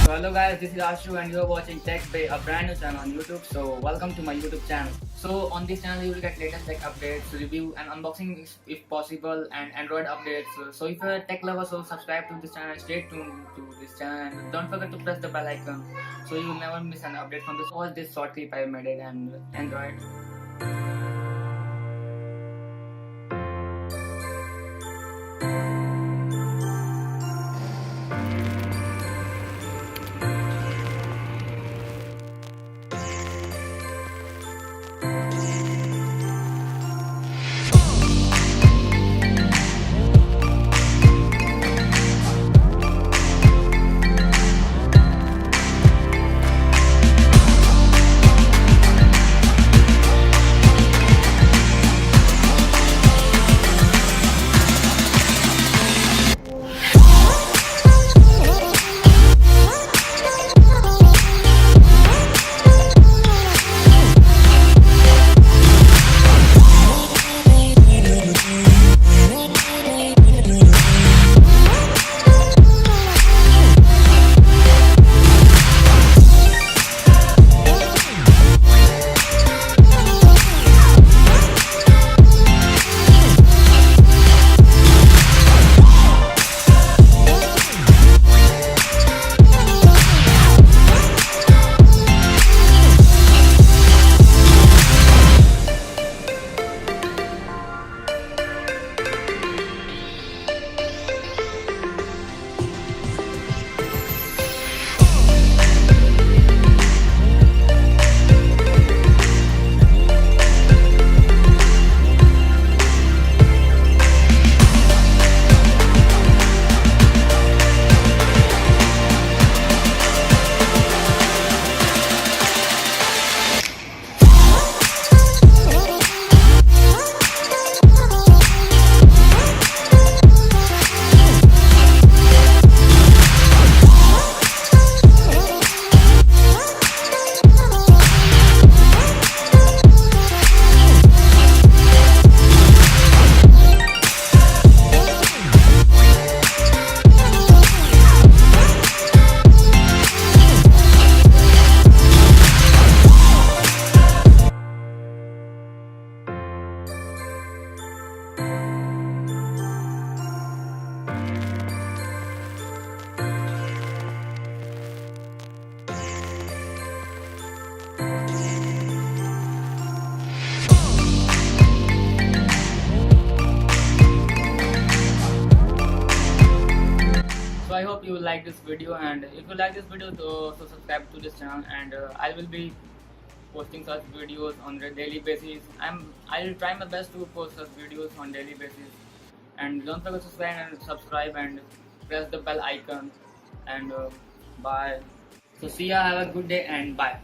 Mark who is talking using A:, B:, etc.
A: So hello guys, this is Ashu and you are watching Tech Bay, a brand new channel on YouTube. So welcome to my YouTube channel. So on this channel you will get latest tech updates, review and unboxing if possible, and Android updates. So if you're a tech lover, so subscribe to this channel and stay tuned to this channel. And don't forget to press the bell icon so you will never miss an update from this. Watch this short clip I made it and Android. So I hope you will like this video, and if you like this video, so subscribe to this channel, and I will be posting such videos on a daily basis. I'll try my best to post such videos on daily basis, and don't forget to subscribe and press the bell icon, and bye. So see ya, have a good day and bye.